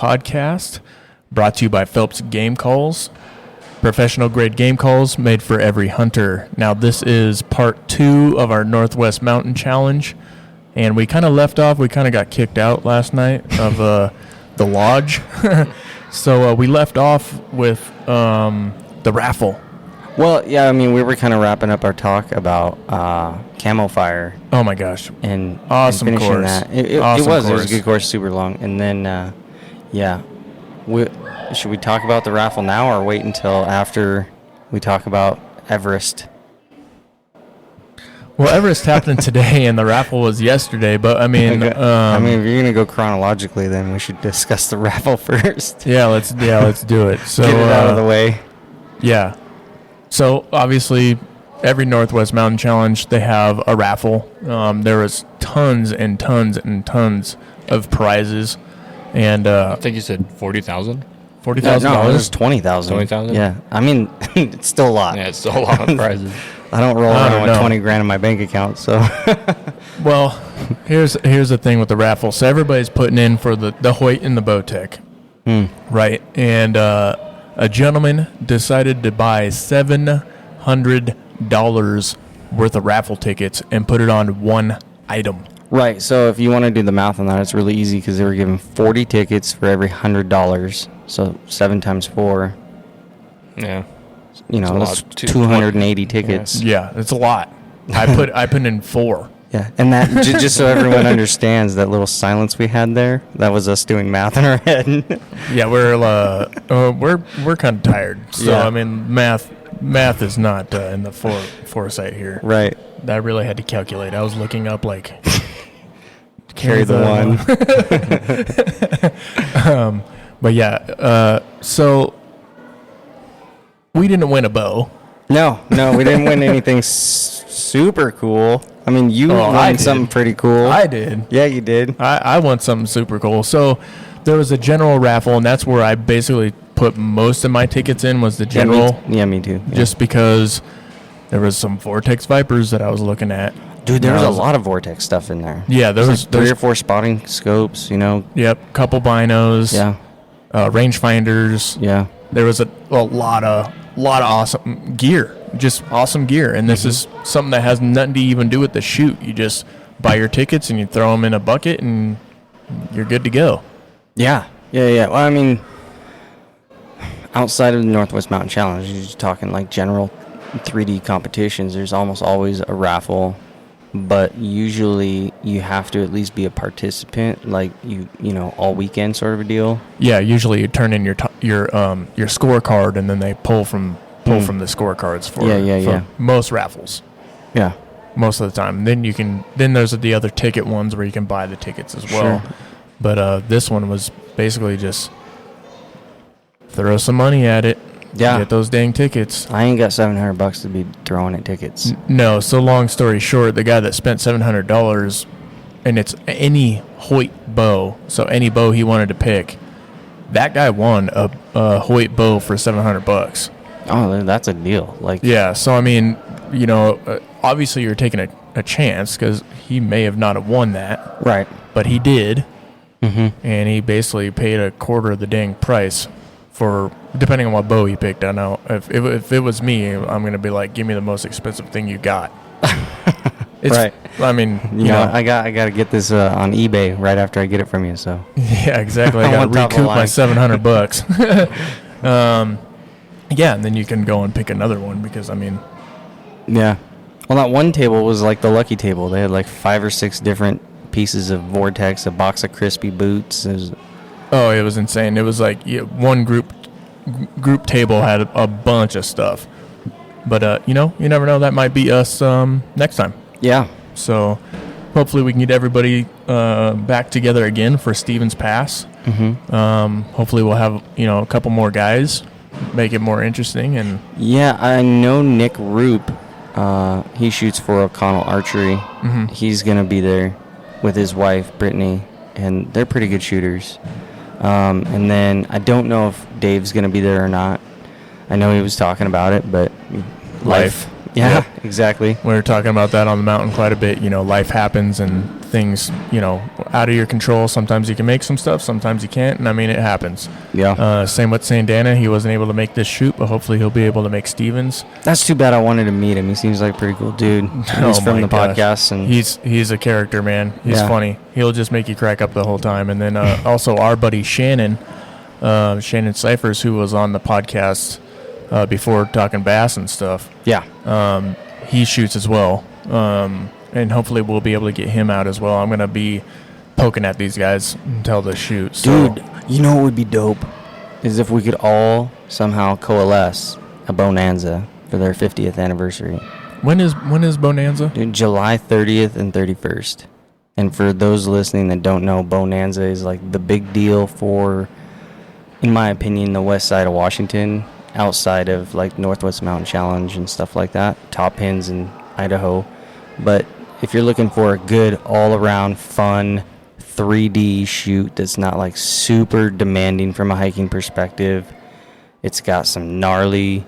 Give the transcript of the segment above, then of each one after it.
podcast, brought to you by Phelps Game Calls. Professional grade game calls made for every hunter. Now this is part 2 of our Northwest Mountain Challenge, and we kind of left off. We kind of got kicked out last night of the lodge, so we left off with the raffle. Well, yeah, I mean, we were kind of wrapping up our talk about camo fire. Oh my gosh! And awesome and finishing course. That. It was a good course, super long. And then, should we talk about the raffle now or wait until after we talk about Everest? Well, Everest happened today, and the raffle was yesterday. But I mean, if you're gonna go chronologically, then we should discuss the raffle first. let's do it. So get it out of the way. Yeah. So obviously, every Northwest Mountain Challenge they have a raffle. There was tons and tons and tons of prizes, and I think you said $40,000. $40,000. No, it was 20,000. 20,000. Yeah, I mean, it's still a lot. Yeah, it's still a lot of prizes. I don't roll around with 20 grand in my bank account, so. Well, here's the thing with the raffle. So everybody's putting in for the Hoyt and the Bowtech, right? And a gentleman decided to buy $700 worth of raffle tickets and put it on one item. Right. So if you want to do the math on that, it's really easy because they were giving 40 tickets for every $100. So 7 times 4. Yeah. You know, that's 280 tickets. Yeah, it's a lot. I put in 4. Yeah, and that just so everyone understands that little silence we had there, that was us doing math in our head. Yeah, we're kind of tired. So yeah. I mean, math is not in the foresight here. Right. I really had to calculate. I was looking up like carry the one. But yeah, so we didn't win a bow. No, we didn't win anything super cool. I mean, you won something pretty cool. I did. Yeah, you did. I won something super cool. So there was a general raffle, and that's where I basically put most of my tickets in, was the general. Yeah, me too. Yeah. Just because there was some Vortex Vipers that I was looking at. Dude, there was a lot of Vortex stuff in there. Yeah, there was like 3 or 4 spotting scopes, you know. Yep, couple binos. Yeah. Rangefinders. Yeah. There was a lot of awesome gear. Just awesome gear. And this is something that has nothing to even do with the shoot. You just buy your tickets and you throw them in a bucket and you're good to go. Yeah. Well, I mean, outside of the Northwest Mountain Challenge, you're just talking like general 3D competitions. There's almost always a raffle, but usually you have to at least be a participant, like you know, all weekend sort of a deal. Yeah, usually you turn in your scorecard and then they pull from the scorecards for most raffles. Yeah, most of the time. Then there's the other ticket ones where you can buy the tickets as well. Sure. But this one was basically just throw some money at it. Yeah, get those dang tickets. I ain't got $700 to be throwing at tickets. No. So long story short, the guy that spent $700, and it's any Hoyt bow, so any bow he wanted to pick, that guy won a Hoyt bow for $700. Oh, that's a deal. Like, yeah. So I mean, you know, obviously you're taking a chance because he may have not have won that, right? But he did, and he basically paid a quarter of the dang price for, depending on what bow he picked. I know if it was me, I'm gonna be like, give me the most expensive thing you got. Right. I mean, you know, I got to get this on eBay right after I get it from you. So yeah, exactly. I got to recoup my $700. Yeah, and then you can go and pick another one because, I mean... Yeah. Well, that one table was like the lucky table. They had like 5 or 6 different pieces of Vortex, a box of crispy boots. It was insane. It was like one group table had a bunch of stuff. But, you know, you never know. That might be us next time. Yeah. So hopefully we can get everybody back together again for Stevens Pass. Hopefully we'll have, you know, a couple more guys. Make it more interesting. And yeah, I know Nick Roop, he shoots for O'Connell Archery. He's gonna be there with his wife Brittany, and they're pretty good shooters. And then I don't know if Dave's gonna be there or not. I know he was talking about it, but life. Yeah, exactly. We were talking about that on the mountain quite a bit. You know, life happens and things, out of your control. Sometimes you can make some stuff, sometimes you can't, and I mean, it happens. Yeah. Same with Sandana. He wasn't able to make this shoot, but hopefully he'll be able to make Stevens. That's too bad. I wanted to meet him. He seems like a pretty cool dude. He's from the podcast, and he's a character, man. He's funny. He'll just make you crack up the whole time. And then also our buddy Shannon Cyphers, who was on the podcast before talking bass and stuff. Yeah. He shoots as well. And hopefully we'll be able to get him out as well. I'm going to be poking at these guys until the shoot. So. Dude, you know what would be dope? Is if we could all somehow coalesce a Bonanza for their 50th anniversary. When is Bonanza? Dude, July 30th and 31st. And for those listening that don't know, Bonanza is like the big deal for, in my opinion, the west side of Washington, outside of like Northwest Mountain Challenge and stuff like that, top pins in Idaho. But if you're looking for a good all-around fun 3D shoot that's not like super demanding from a hiking perspective, it's got some gnarly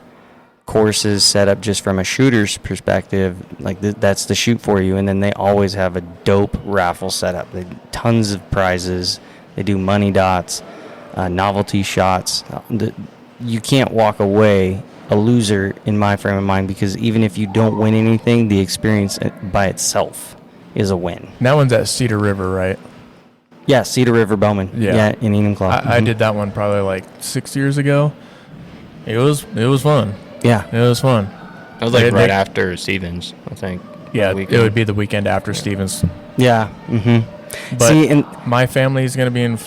courses set up just from a shooter's perspective. Like that's the shoot for you. And then they always have a dope raffle setup. Tons of prizes. They do money dots, novelty shots. You can't walk away a loser in my frame of mind, because even if you don't win anything, the experience by itself is a win. That one's at Cedar River, right? Yeah, Cedar River Bowman. Yeah, in Enumclaw. I did that one probably like 6 years ago. It was fun. Yeah, it was fun. That was like right after Stevens, I think. Yeah, it would be the weekend after Stevens. Yeah. Mm-hmm. But my family is going to be in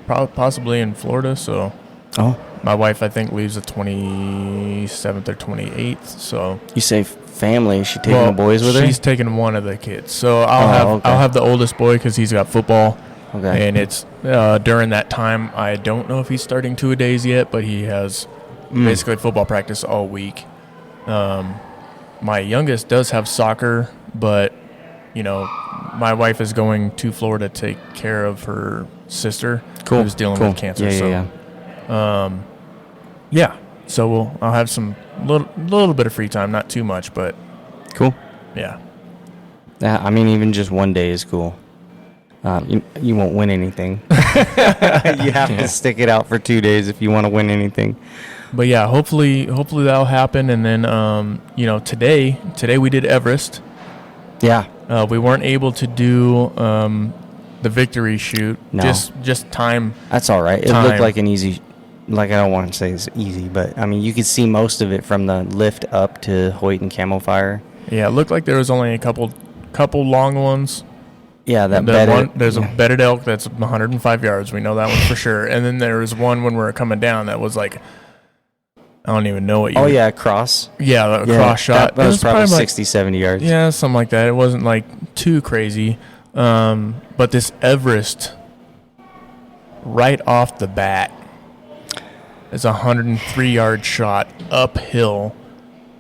possibly in Florida, so. Oh. My wife, I think, leaves the 27th or 28th. So you say family? Is she taking the boys with her? She's taking one of the kids. So I'll have the oldest boy because he's got football. Okay. And it's during that time. I don't know if he's starting 2-a-days yet, but he has basically football practice all week. My youngest does have soccer, but my wife is going to Florida to take care of her sister who's dealing with cancer. So I'll have some little bit of free time, not too much, but cool. Yeah. I mean, even just one day is cool. You won't win anything. You have to stick it out for 2 days if you want to win anything. But yeah, hopefully that'll happen. And then today we did Everest. Yeah. We weren't able to do the victory shoot. No. Just time. That's all right. It looked like an easy. Like, I don't want to say it's easy, but I mean, you could see most of it from the lift up to Hoyt and Camel Fire. Yeah, it looked like there was only a couple long ones. Yeah, there's a bedded elk that's 105 yards. We know that one for sure. And then there was one when we were coming down that was like, I don't even know what you. Oh yeah, cross. Yeah, cross shot. That was probably 60, 70 yards. Yeah, something like that. It wasn't like too crazy. But this Everest, right off the bat, is a 103-yard shot uphill.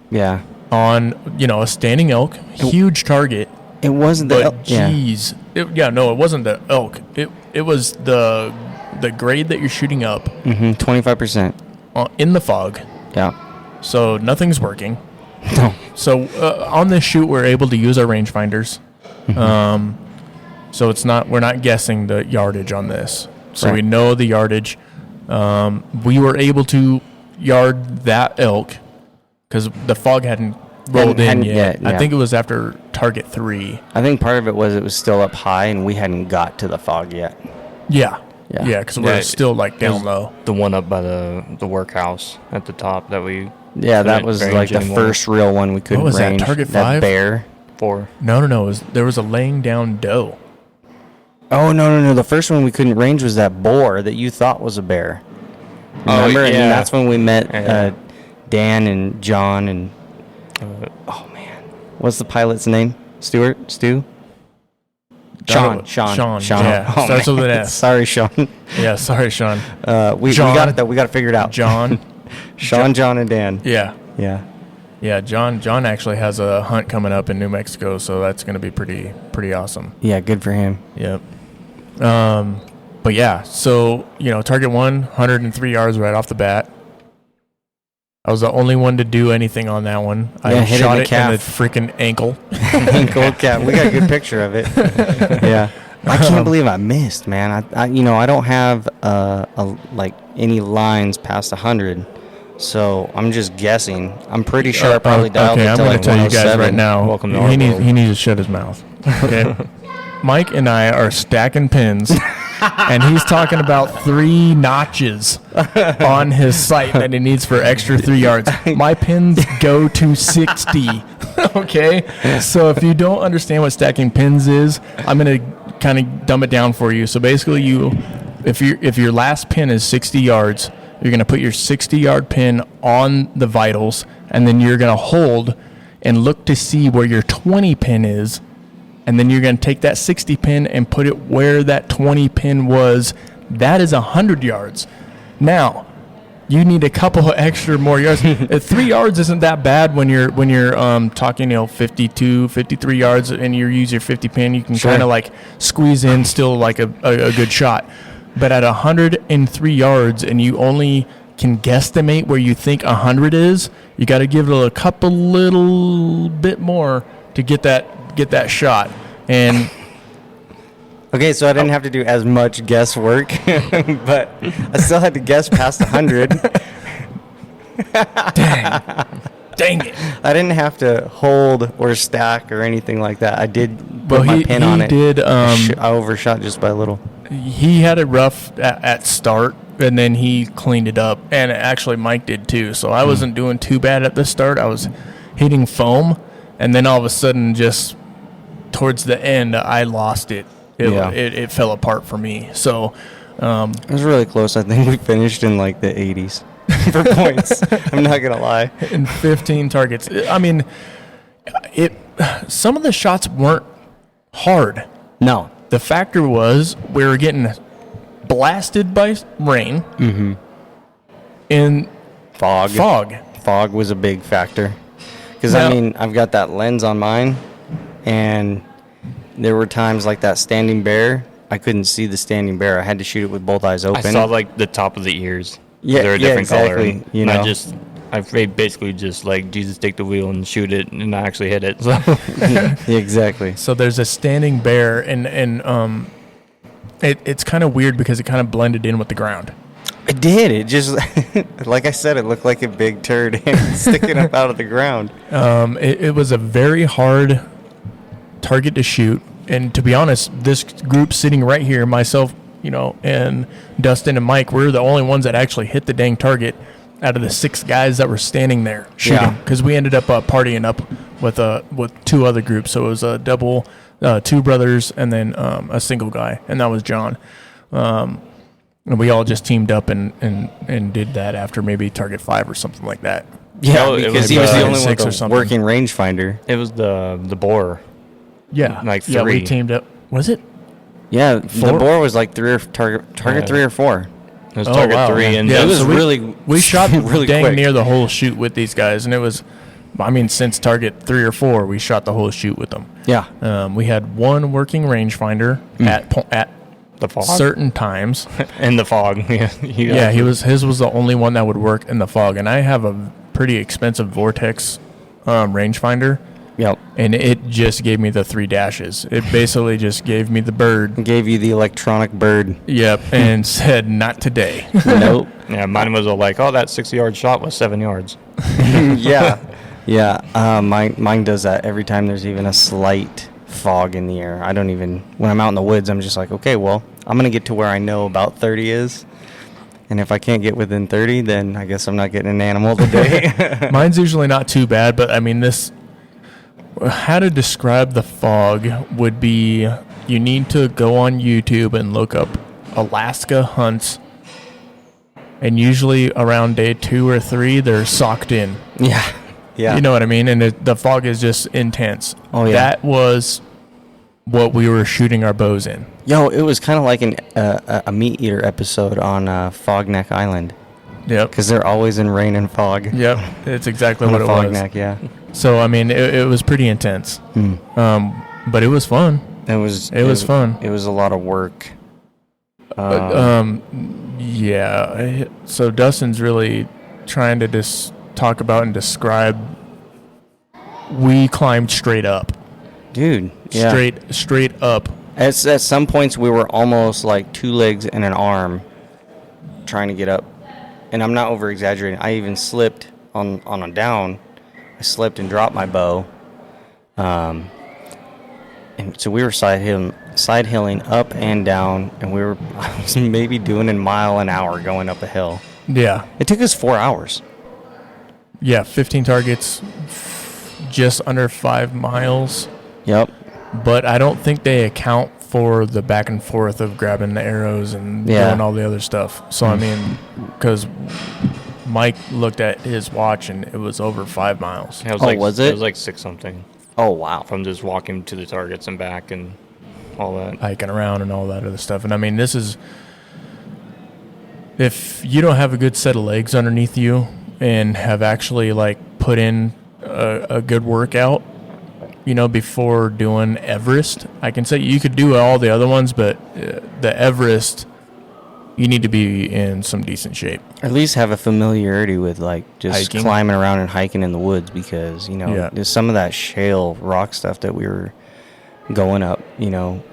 Yeah. On a standing elk, huge target. It wasn't the elk. Jeez. No, it wasn't the elk. It was the grade that you're shooting up. 25%. In the fog. Yeah. So nothing's working. No. So on this shoot, we're able to use our rangefinders. So we're not guessing the yardage on this. So we know the yardage. We were able to yard that elk because the fog hadn't rolled in yet. I think it was after target 3. I think part of it was still up high and we hadn't got to the fog yet. Yeah, because we're still like down low. The one up by the workhouse at the top that we. Yeah, that was like the first real one we couldn't range. What was that? Target 5? That bear. 4. No. There was a laying down doe. Oh, no. The first one we couldn't range was that boar that you thought was a bear. Remember? And that's when we met Dan and John and... oh, man. What's the pilot's name? Stu? Sean. Yeah, oh, starts with an S. Sorry, Sean. Yeah, sorry, Sean. We got it, though. We got to figure it out. John. John, and Dan. Yeah, John actually has a hunt coming up in New Mexico, so that's going to be pretty awesome. Yeah, good for him. Yep. But yeah, so target 103 yards right off the bat. I was the only one to do anything on that one. I hit shot it in the it calf. in the freaking ankle. Ankle cap. We got a good picture of it. Yeah. I can't believe I missed, man. I don't have like any lines past 100, so I'm just guessing. I'm pretty sure I probably dialed okay, it I'm to going like to tell you guys 107. right now. Welcome to our he world. needs to shut his mouth. Okay. Mike and I are stacking pins, and he's talking about 3 notches on his sight that he needs for extra 3 yards. My pins go to 60. Okay, so if you don't understand what stacking pins is, I'm gonna kind of dumb it down for you. So basically, if your last pin is 60 yards, you're gonna put your 60-yard pin on the vitals, and then you're gonna hold and look to see where your 20 pin is. And then you're going to take that 60 pin and put it where that 20 pin was. That is 100 yards. Now, you need a couple of extra more yards. 3 yards isn't that bad when you're talking 52, 53 yards, and you use your 50 pin. You can kind of like squeeze in still like a good shot. But at 103 yards, and you only can guesstimate where you think 100 is, you got to give it a couple little bit more to get that shot. And Okay, so I didn't have to do as much guesswork, but I still had to guess past 100. dang it. I didn't have to hold or stack or anything like that. I did put my pin on it. Did I overshot just by a little. he had it rough at start, and then he cleaned it up, and actually Mike did too. So I wasn't doing too bad at the start. I was hitting foam, and then all of a sudden, just towards the end, I lost it. It fell apart for me. So It was really close. I think we finished in like the 80s for points. I'm not gonna lie. in 15 targets. I mean, some of the shots weren't hard. No. The factor was we were getting blasted by rain and Fog. fog. Fog was a big factor. Because, Now- I mean, I've got that lens on mine, and there were times like that standing bear. I couldn't see the standing bear. I had to shoot it with both eyes open. I saw like the top of the ears. Yeah, They're a yeah, different color. exactly, you And know. I basically just like Jesus take the wheel and shoot it, and I actually hit it. So Yeah, exactly. So there's a standing bear, and it's kind of weird because it kind of blended in with the ground. It did. It just, like I said, it looked like a big turd sticking up out of the ground. It was a very hard target to shoot. And to be honest, this group sitting right here, myself, and Dustin and Mike, we're the only ones that actually hit the dang target out of the 6 guys that were standing there shooting. Yeah. Because we ended up partying up with 2 other groups. So it was a double, 2 brothers, and then a single guy, and that was John. And we all just teamed up and did that after maybe target 5 or something like that. Yeah, No, it because was, he was the only one 6 or with a something. working rangefinder. it was the boar. Yeah. Like Yeah, we 3. teamed up. Was it? Yeah, 4? the boar was like target Yeah. 3 or 4. It was Oh, target wow. 3, and Yeah, it was so we shot really dang quick. near the whole shoot with these guys, and it was, since target 3 or 4, we shot the whole shoot with them. Yeah. We had 1 working rangefinder at the fog certain times. in the fog. Yeah, His was the only one that would work in the fog, and I have a pretty expensive Vortex rangefinder, Yep. and it just gave me the 3 dashes. It basically just gave me the bird. Gave you the electronic bird. Yep, and said not today. Nope. Yeah, mine was all like, oh, that 60-yard shot was 7 yards. Yeah. Yeah. Mine does that every time there's even a slight fog in the air. When I'm out in the woods, I'm just like, okay, well, I'm going to get to where I know about 30 is. And if I can't get within 30, then I guess I'm not getting an animal today. Mine's usually not too bad, but how to describe the fog would be you need to go on YouTube and look up Alaska hunts, and usually around day 2 or 3 they're socked in. Yeah. Yeah. You know what I mean? And the fog is just intense. Oh, yeah. That was what we were shooting our bows in. Yo, it was kind of like a meat eater episode on Fog Neck Island. Yep. Because they're always in rain and fog. Yep. It's exactly On what a it Fog was. Neck, yeah. So it was pretty intense. But it was fun. It was fun. It was a lot of work. Yeah. So Dustin's really trying to talk about and describe, we climbed straight up. Dude, yeah. Straight up. At some points, we were almost like 2 legs and an arm trying to get up. And I'm not over-exaggerating. I even slipped on a down. I slipped and dropped my bow. And so we were side hilling up and down, and I was maybe doing a mile an hour going up a hill. Yeah. It took us 4 hours. Yeah, 15 targets, just under 5 miles. Yep. But I don't think they account for the back and forth of grabbing the arrows and doing all the other stuff. So, I mean, because Mike looked at his watch and it was over 5 miles. Yeah, was it? It was like 6 something. Oh, wow. From just walking to the targets and back and all that. Hiking around and all that other stuff. And, I mean, this is... If you don't have a good set of legs underneath you and have actually, like, put in a good workout, you know, before doing Everest, I can say you could do all the other ones, but the Everest, you need to be in some decent shape. At least have a familiarity with, like, just Hiking. climbing around and hiking in the woods because, you know, there's some of that shale rock stuff that we were going up, you know,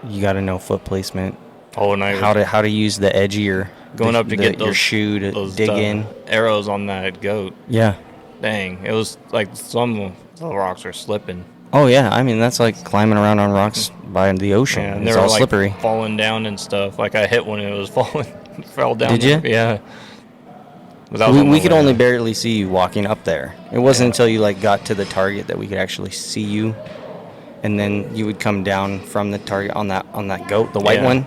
you got to know foot placement. Oh, and how to use the edge of your going up to get your those shoe to those, dig in arrows on that goat. Yeah. Dang, it was like some of the rocks were slipping. Oh yeah, I mean that's like climbing around on rocks by the ocean. Yeah, and it's they were all like slippery. falling down and stuff. Like I hit one and it was falling, fell down. Did you? Yeah. But that was on We my could way only up. barely see you walking up there. It wasn't until you like got to the target that we could actually see you, and then you would come down from the target on that goat, the white one,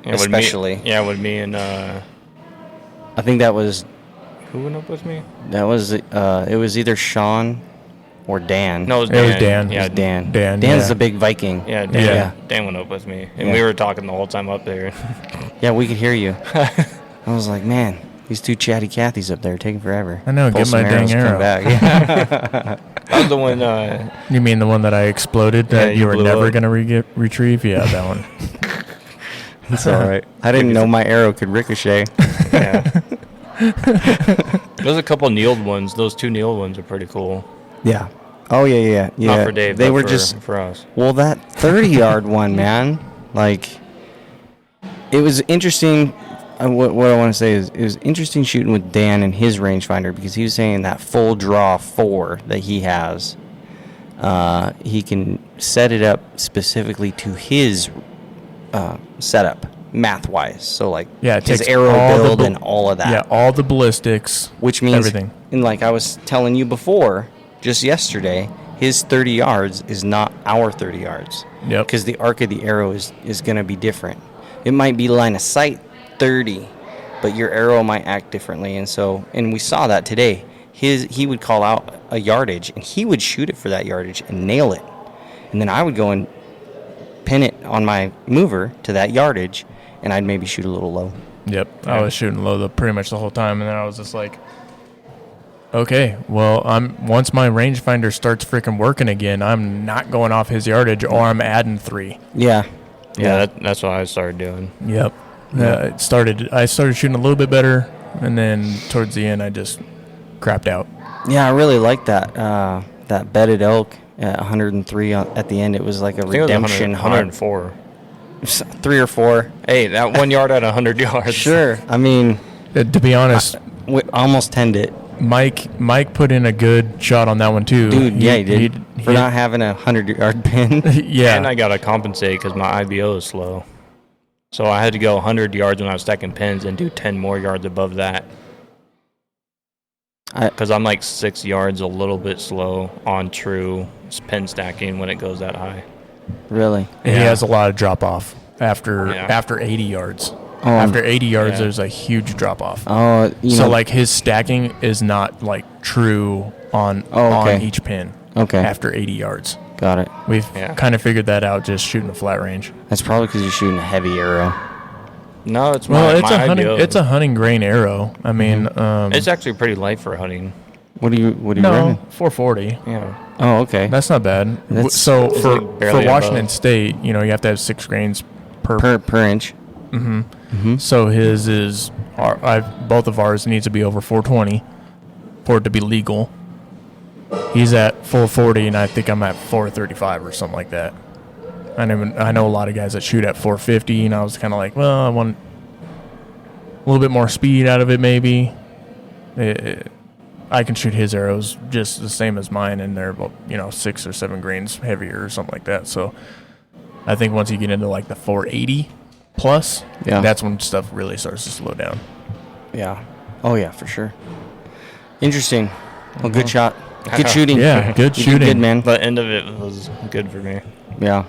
especially. With me and I think that was. who went up with me? That was it was either Sean or Dan. No, it was It Dan. was Dan. Yeah, It was Dan. Dan, Dan's yeah. the big Viking. Yeah, Dan. Yeah. Dan went up with me, and Yeah. we were talking the whole time up there. Yeah, we could hear you. I was like, man, these 2 chatty Cathys up there taking forever. I know, Pull get some my dang arrows, come arrow. back. Yeah. I was the one. You mean the one that I exploded Yeah, that you you were blew never up. going to retrieve? Yeah, that one. It's all right. I didn't know my arrow could ricochet. Yeah. There's a couple kneeled ones. Those 2 kneeled ones are pretty cool. Yeah. Oh yeah. Not for Dave. They but were for, just for us. well that 30-yard one, man. Like it was interesting. What I want to say is it was interesting shooting with Dan and his rangefinder because he was saying that full draw 4 that he has. He can set it up specifically to his setup math-wise. So like Yeah, it his takes arrow all the build bal- and all of that. Yeah, all the ballistics, Which means everything. And like I was telling you before, just yesterday, his 30 yards is not our 30 yards. Yep. Because the arc of the arrow is going to be different. It might be line of sight 30, but your arrow might act differently. And we saw that today. He would call out a yardage, and he would shoot it for that yardage and nail it. And then I would go and pin it on my mover to that yardage, and I'd maybe shoot a little low. Yep, I was shooting low pretty much the whole time, and then I was just like, okay, well, once my rangefinder starts freaking working again, I'm not going off his yardage, or I'm adding 3. Yeah. Yeah, that's what I started doing. Yep. I started shooting a little bit better, and then towards the end, I just crapped out. Yeah, I really like that bedded elk at 103 at the end. It was like a I think it was redemption 104. 3 or 4. Hey, that 1 yard at 100 yards. Sure. I mean, To be honest, we almost 10'd it. Mike put in a good shot on that one too. Dude, he did. For not having a 100-yard pin. Yeah. And I got to compensate because my IBO is slow. So I had to go 100 yards when I was stacking pins and do 10 more yards above that. Because I'm like 6 yards a little bit slow on true pin stacking when it goes that high. Really? He has a lot of drop off after Yeah. 80 yards. Oh, After 80 yards, yeah. there's a huge drop off. Oh, So like his stacking is not like true on each pin. Okay. After 80 yards, Got it. we've Yeah. kind of figured that out just shooting a flat range. That's probably because you're shooting a heavy arrow. No, it's Well, my it's a hunting. IBO. It's a hunting grain arrow. I mean, It's actually pretty light for hunting. What are you no running? 440. Yeah. Oh, okay. That's not bad. That's- So It's for like barely Washington above. State, you have to have 6 grains per. per inch. So his is both of ours needs to be over 420. for it to be legal. He's at 440, and I think I'm at 435 or something like that. I know a lot of guys that shoot at 450, and I was kind of like, well, I want a little bit more speed out of it, maybe. I can shoot his arrows just the same as mine, and they're about 6 or 7 grains heavier or something like that. So I think once you get into like the 480 plus, that's when stuff really starts to slow down. Yeah. Oh yeah, for sure. Interesting. Well, good shot. Good shooting. Yeah, good shooting. Good, man. The end of it was good for me. Yeah.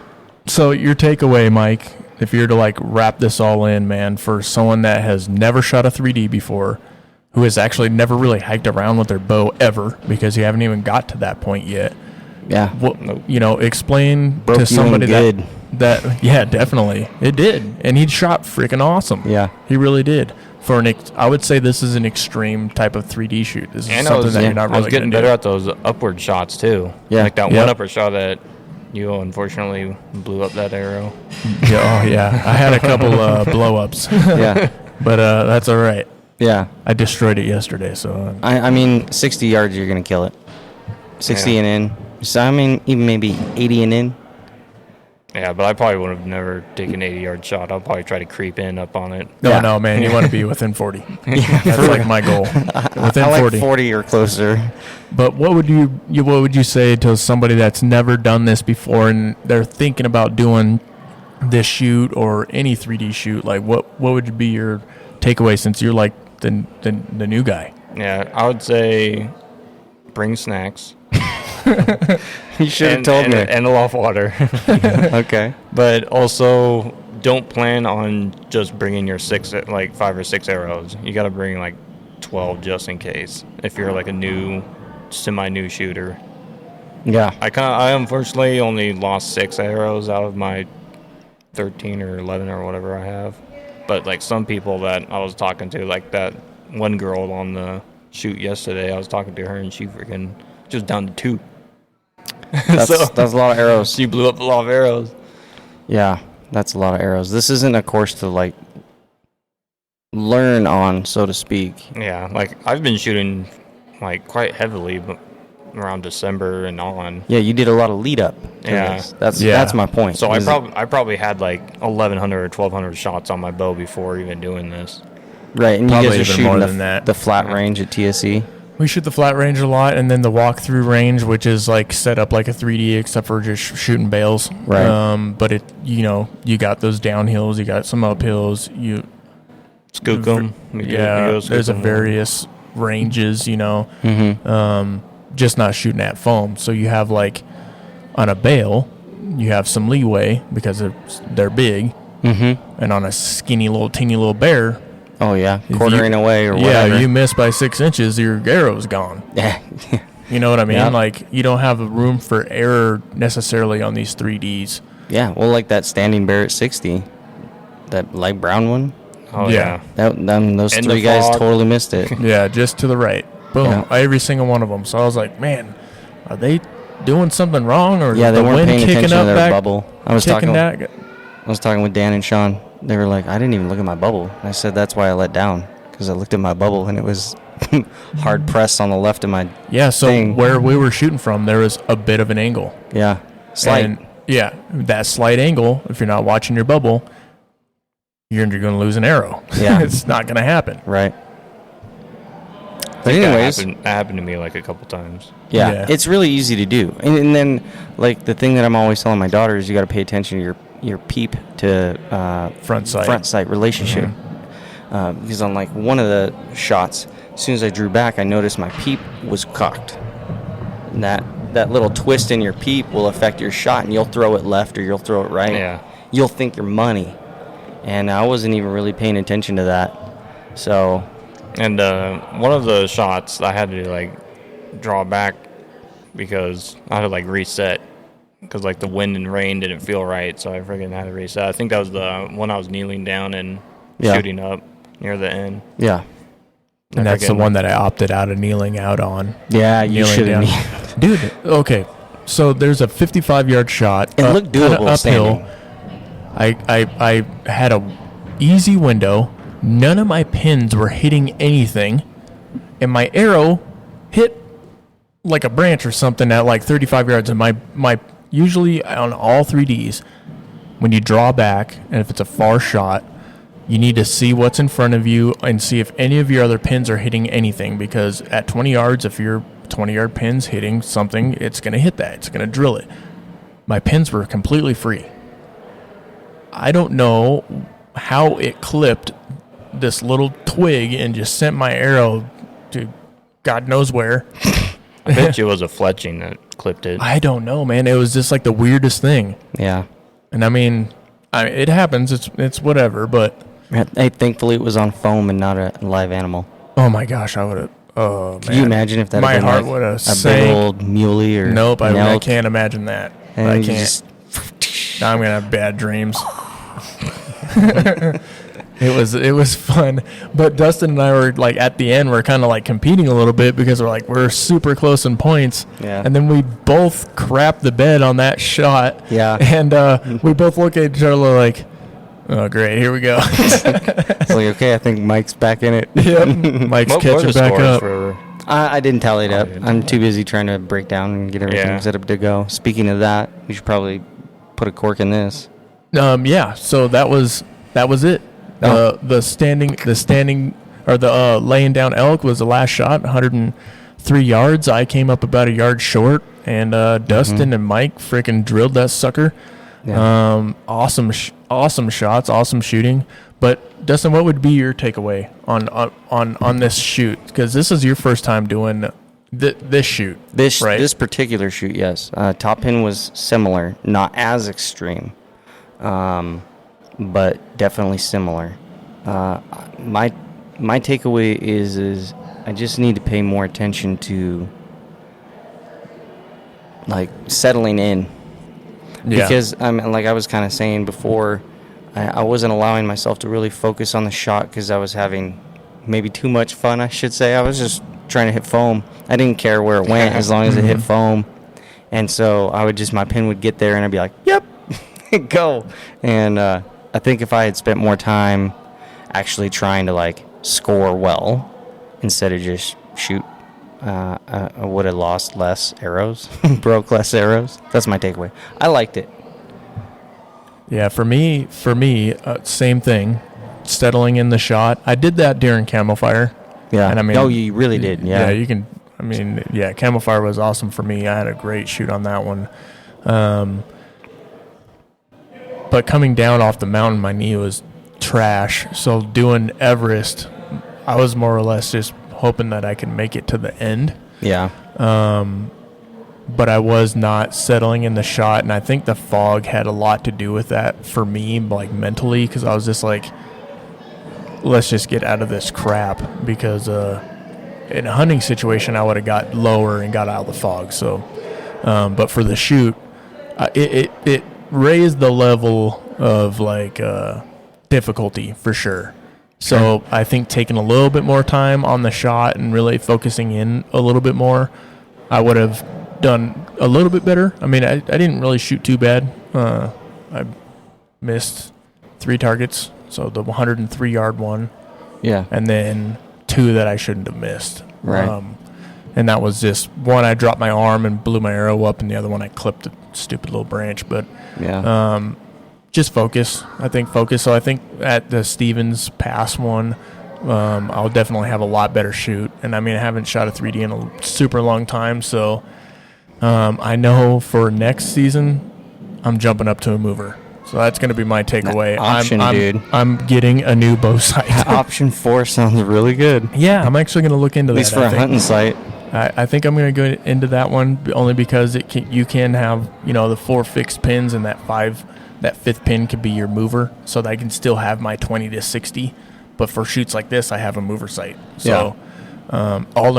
So your takeaway, Mike, if you're to like wrap this all in, man, for someone that has never shot a 3D before, who has actually never really hiked around with their bow ever, because you haven't even got to that point yet. Yeah. Explain Broke to somebody good. that yeah, definitely it did, and he shot freaking awesome. Yeah, he really did. For I would say this is an extreme type of 3D shoot. This is something that you're not really. I was getting better at those upward shots too. Yeah, like that one upward shot that you unfortunately blew up that arrow. Yeah, I had a couple blow ups. Yeah, but that's all right. Yeah, I destroyed it yesterday. So I mean, 60 yards you're gonna kill it. 60 and in. So I mean, even maybe 80 and in. Yeah, but I probably would have never taken an 80-yard shot. I'll probably try to creep in up on it. No, man, you want to be within 40. Yeah, that's like my goal. Within I like 40. 40 or closer. But what would you say to somebody that's never done this before and they're thinking about doing this shoot or any 3D shoot? Like, what would be your takeaway, since you're like the new guy? Yeah, I would say bring snacks. You should have told me. And a lot of water. Okay. But also, don't plan on just bringing your 5 or 6 arrows. You got to bring like 12 just in case. If you're like a semi-new shooter. Yeah. I unfortunately only lost 6 arrows out of my 13 or 11 or whatever I have. But like some people that I was talking to, like that one girl on the shoot yesterday, I was talking to her and she freaking just down to 2. That's a lot of arrows. She blew up a lot of arrows. Yeah, that's a lot of arrows. This isn't a course to like learn on, so to speak. Yeah, like I've been shooting like quite heavily around December and on. Yeah, you did a lot of lead up. Yeah, that's my point. So I probably had like 1,100 or 1,200 shots on my bow before even doing this. Right, and Probably you guys are even more shooting than that. the flat range at TSE. We shoot the flat range a lot, and then the walk-through range, which is like set up like a 3D, except for just shooting bales. Right. But it, you got those downhills, you got some uphills. Skook them. There's a various ranges. Mm-hmm. Just not shooting at foam. So you have like on a bale, you have some leeway because they're big, and on a skinny little teeny little bear. Oh yeah, quartering away or whatever. Yeah, you miss by 6 inches, your arrow's gone. Yeah. You know what I mean? Yep. Like, you don't have room for error necessarily on these 3Ds. Yeah, well, like that standing bear at 60, that light brown one. Oh yeah. Those And three the guys fog. totally missed it. Yeah, just to the right. Boom. Yeah. Every single one of them. So I was like, man, are they doing something wrong? Or Yeah, they the weren't wind paying kicking attention up to their back, bubble. I was talking with Dan and Sean. They were like, I didn't even look at my bubble. I said, that's why I let down, because I looked at my bubble and it was hard pressed on the left of my thing. Where we were shooting from, there was a bit of an angle. Yeah, slight. And, that slight angle, if you're not watching your bubble, you're going to lose an arrow. Yeah. It's not going to happen. Right. But anyways, that happened to me like a couple times. Yeah, it's really easy to do. And then, like, the thing that I'm always telling my daughter is you got to pay attention to your peep to front sight relationship. Because on, like, one of the shots, as soon as I drew back, I noticed my peep was cocked. And that little twist in your peep will affect your shot, and you'll throw it left or you'll throw it right. Yeah. You'll think you're money. And I wasn't even really paying attention to that. So... And one of the shots, I had to, like, draw back because I had to, like, reset because, like, the wind and rain didn't feel right, so I freaking had to reset. I think that was the one I was kneeling down and shooting up near the end. Yeah. And that's the one that I opted out of kneeling out on. Yeah, you should have. Dude, okay. So there's a 55-yard shot. It looked doable uphill. standing. I had a easy window. None of my pins were hitting anything, and my arrow hit like a branch or something at like 35 yards. And my usually on all 3Ds, when you draw back, and if it's a far shot, you need to see what's in front of you and see if any of your other pins are hitting anything. Because at 20 yards, if your 20-yard pin's hitting something, it's going to hit that. It's going to drill it. My pins were completely free. I don't know how it clipped this little twig and just sent my arrow to God knows where. I bet you it was a fletching that clipped it. I don't know, man. It was just like the weirdest thing. Yeah. And I mean, it happens. It's whatever, but... Thankfully it was on foam and not a live animal. Oh, my gosh, I would have... Oh, man. Can you imagine if that my had been heart like would have a sank. big old muley or Nope, I elk? can't imagine that. And I you can't. just- Now I'm going to have bad dreams. It was fun, but Dustin and I were like at the end, we're kind of like competing a little bit because we're super close in points. Yeah. And then we both crapped the bed on that shot. Yeah. And we both look at each other like, oh great, here we go. It's like, okay, I think Mike's back in it. Yep. Mike's What were catching the back scores up. for- I didn't tally it up. you didn't I'm tally too busy trying to break down and get everything Yeah. set up to go. Speaking of that, we should probably put a cork in this. Yeah. So that was it. Oh. The standing or the laying down elk was the last shot, 103 yards. I came up about a yard short, and Dustin and Mike freaking drilled that sucker. Yeah. Awesome shots, awesome shooting. But Dustin, what would be your takeaway on this shoot? Because this is your first time doing this shoot. This particular shoot, yes. Top pin was similar, not as extreme, but definitely similar. My takeaway is I just need to pay more attention to like settling in. Yeah. Because like I was kind of saying before, I wasn't allowing myself to really focus on the shot because I was having maybe too much fun, I should say. I was just trying to hit foam. I didn't care where it went as long as it hit foam. And so my pin would get there and I'd be like, yep, go. And I think if I had spent more time actually trying to like score well instead of just shoot, I would have lost less arrows, broke less arrows. That's my takeaway. I liked it. Yeah, for me, same thing. Settling in the shot. I did that during Camel Fire. Yeah. And I mean, oh, you really did. Yeah. you can. I mean, yeah, Camel Fire was awesome for me. I had a great shoot on that one. But coming down off the mountain, my knee was trash. So doing Everest, I was more or less just hoping that I could make it to the end. Yeah. But I was not settling in the shot, and I think the fog had a lot to do with that for me, like mentally, because I was just like, let's just get out of this crap, because in a hunting situation, I would have got lower and got out of the fog. So, but for the shoot, it raised the level of like difficulty for sure. So I think taking a little bit more time on the shot and really focusing in a little bit more, I would have done a little bit better. I mean, I didn't really shoot too bad. I missed 3 targets, so the 103-yard one, Yeah. and then 2 that I shouldn't have missed. Right. And that was just one I dropped my arm and blew my arrow up, and the other one I clipped a stupid little branch. But Yeah. just focus. I think focus. So I think at the Stevens Pass one, I'll definitely have a lot better shoot. And I mean, I haven't shot a 3D in a super long time, so I know for next season, I'm jumping up to a mover. So that's going to be my takeaway. Option, dude. I'm getting a new bow sight. Option 4 sounds really good. Yeah, I'm actually going to look into At that. least for a hunting site. I think I'm going to go into that one only because you can have, the 4 fixed pins, and that 5th pin could be your mover, so that I can still have my 20 to 60. But for shoots like this, I have a mover sight. So all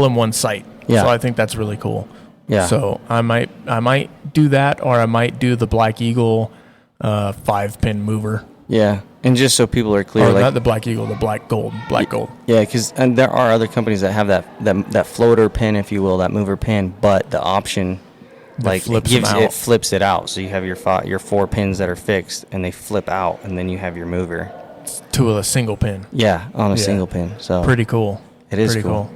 in one sight. Yeah. So I think that's really cool. Yeah. So I might do that, or I might do the Black Eagle 5-pin mover. Yeah. And just so people are clear, Or like, not the Black Eagle, the Black Gold. Yeah, because there are other companies that have that floater pin, if you will, that mover pin, but the option, like, flips it out. So you have your 4 pins that are fixed, and they flip out, and then you have your mover. To a single pin. Yeah, on a single pin. So Pretty cool. It is Pretty cool.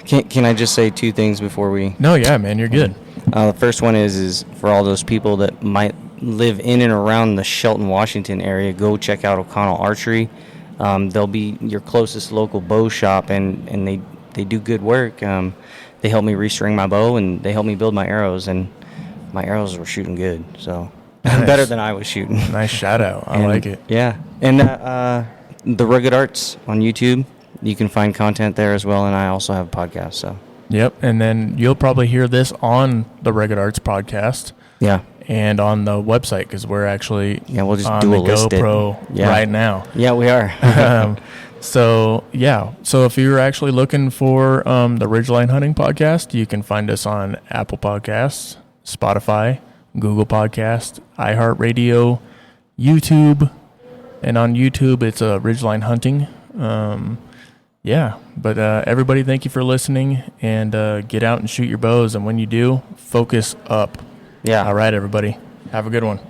Can I just say 2 things before we? No, yeah, man, you're good. The first one is for all those people that might live in and around the Shelton, Washington area, go check out O'Connell Archery. They'll be your closest local bow shop, and they do good work. They helped me restring my bow, and they helped me build my arrows, and my arrows were shooting good, so Nice. better than I was shooting. Nice shout out. I like it. Yeah, and the Rugged Arts on YouTube, you can find content there as well, and I also have a podcast. So Yep, and then you'll probably hear this on the Rugged Arts podcast yeah, and on the website because we're actually we'll just on the dual-list it. GoPro Yeah. right now. Yeah, we are. So if you're actually looking for the Ridgeline Hunting Podcast, you can find us on Apple Podcasts, Spotify, Google Podcast, iHeartRadio, YouTube, and on YouTube it's Ridgeline Hunting. But everybody, thank you for listening, and get out and shoot your bows, and when you do, focus up. Yeah. All right, everybody, have a good one.